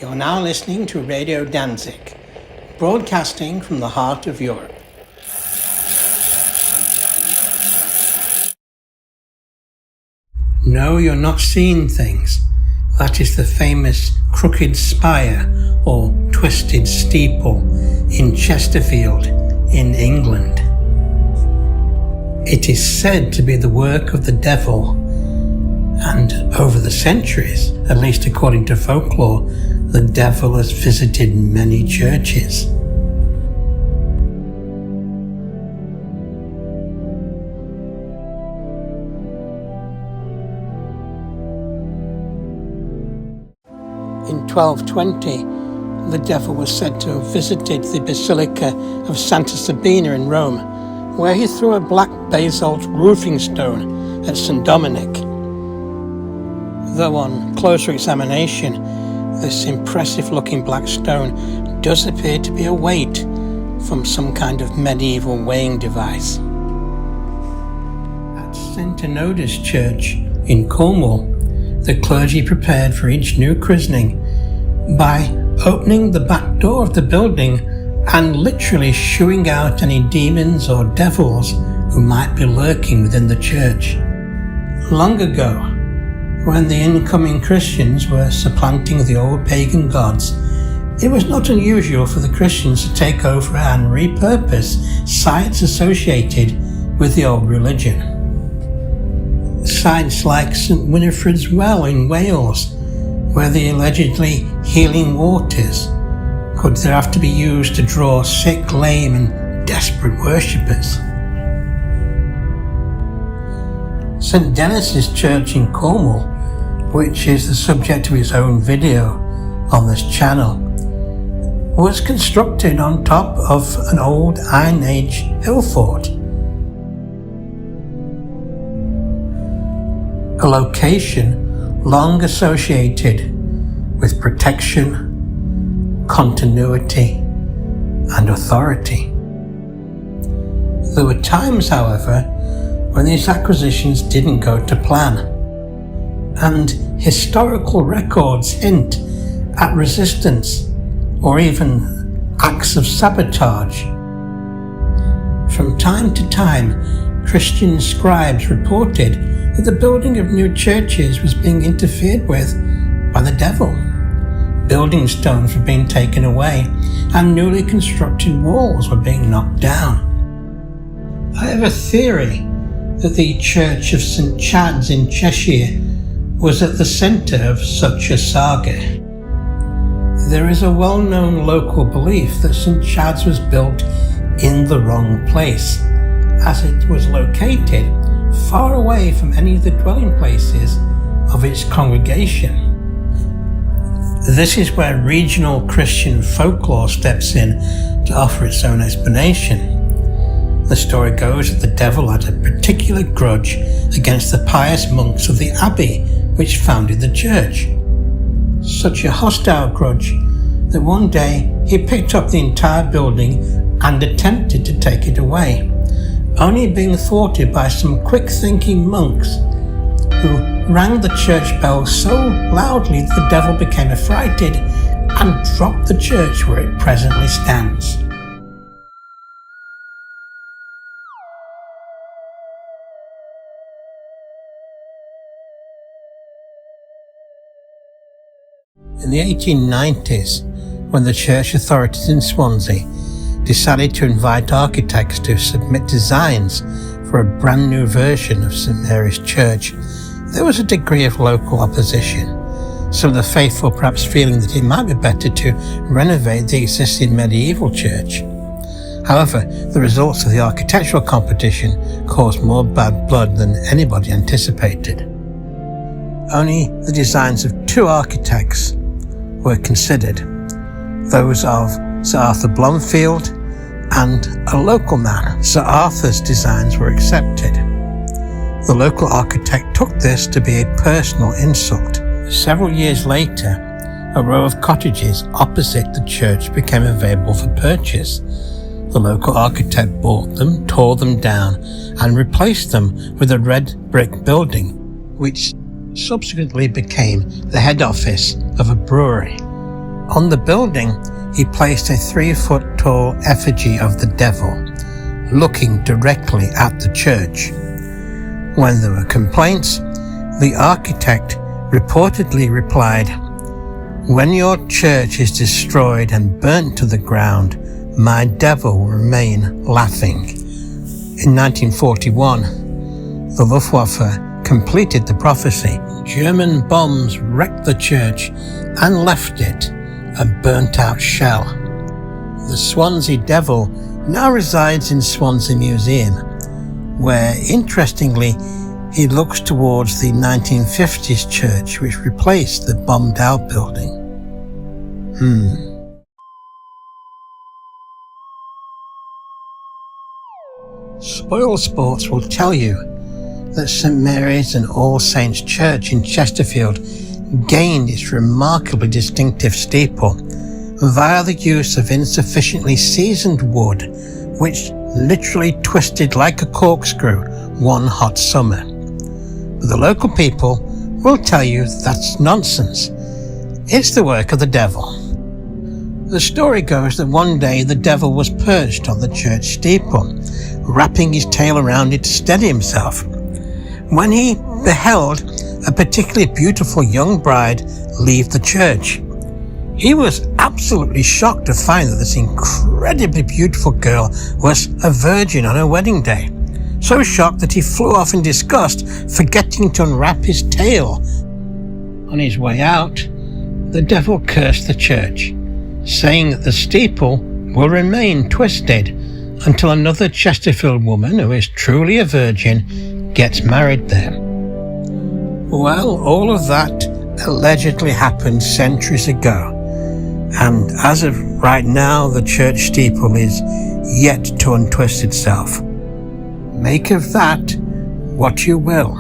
You're now listening to Radio Danzig, broadcasting from the heart of Europe. No, you're not seeing things. That is the famous crooked spire or twisted steeple in Chesterfield in England. It is said to be the work of the devil, and over the centuries, at least according to folklore, the devil has visited many churches. In 1220, the devil was said to have visited the Basilica of Santa Sabina in Rome, where he threw a black basalt roofing stone at St. Dominic. Though on closer examination, this impressive-looking black stone does appear to be a weight from some kind of medieval weighing device. At St. Enoda's Church in Cornwall, the clergy prepared for each new christening by opening the back door of the building and literally shooing out any demons or devils who might be lurking within the church. Long ago, when the incoming Christians were supplanting the old pagan gods, it was not unusual for the Christians to take over and repurpose sites associated with the old religion. Sites like St. Winifred's Well in Wales, where the allegedly healing waters could thereafter be used to draw sick, lame and desperate worshippers. St. Dennis's Church in Cornwall, which is the subject of its own video on this channel, was constructed on top of an old Iron Age hill fort. A location long associated with protection, continuity, and authority. There were times, however, when these acquisitions didn't go to plan, and historical records hint at resistance or even acts of sabotage. From time to time, Christian scribes reported that the building of new churches was being interfered with by the devil. Building stones were being taken away and newly constructed walls were being knocked down. I have a theory that the Church of St. Chad's in Cheshire was at the centre of such a saga. There is a well-known local belief that St. Chad's was built in the wrong place, as it was located far away from any of the dwelling places of its congregation. This is where regional Christian folklore steps in to offer its own explanation. The story goes that the devil had a particular grudge against the pious monks of the abbey which founded the church. Such a hostile grudge that one day he picked up the entire building and attempted to take it away, only being thwarted by some quick-thinking monks who rang the church bell so loudly that the devil became affrighted and dropped the church where it presently stands. In the 1890s, when the church authorities in Swansea decided to invite architects to submit designs for a brand new version of St. Mary's Church, there was a degree of local opposition, some of the faithful perhaps feeling that it might be better to renovate the existing medieval church. However, the results of the architectural competition caused more bad blood than anybody anticipated. Only the designs of two architects were considered, those of Sir Arthur Blomfield and a local man. Sir Arthur's designs were accepted. The local architect took this to be a personal insult. Several years later, a row of cottages opposite the church became available for purchase. The local architect bought them, tore them down, and replaced them with a red brick building, which subsequently became the head office of a brewery. On the building, he placed a 3-foot tall effigy of the devil, looking directly at the church. When there were complaints, the architect reportedly replied, "When your church is destroyed and burnt to the ground, my devil will remain laughing." In 1941, the Luftwaffe completed the prophecy. German bombs wrecked the church and left it a burnt-out shell. The Swansea Devil now resides in Swansea Museum, where, interestingly, he looks towards the 1950s church which replaced the bombed-out building. Spoil Sports will tell you that St Mary's and All Saints Church in Chesterfield gained its remarkably distinctive steeple via the use of insufficiently seasoned wood, which literally twisted like a corkscrew one hot summer. But the local people will tell you that's nonsense. It's the work of the devil. The story goes that one day the devil was perched on the church steeple, wrapping his tail around it to steady himself, when he beheld a particularly beautiful young bride leave the church. He was absolutely shocked to find that this incredibly beautiful girl was a virgin on her wedding day. So shocked that he flew off in disgust, forgetting to unwrap his tail. On his way out, the devil cursed the church, saying that the steeple will remain twisted until another Chesterfield woman who is truly a virgin gets married there. Well, all of that allegedly happened centuries ago, and as of right now, the church steeple is yet to untwist itself. Make of that what you will.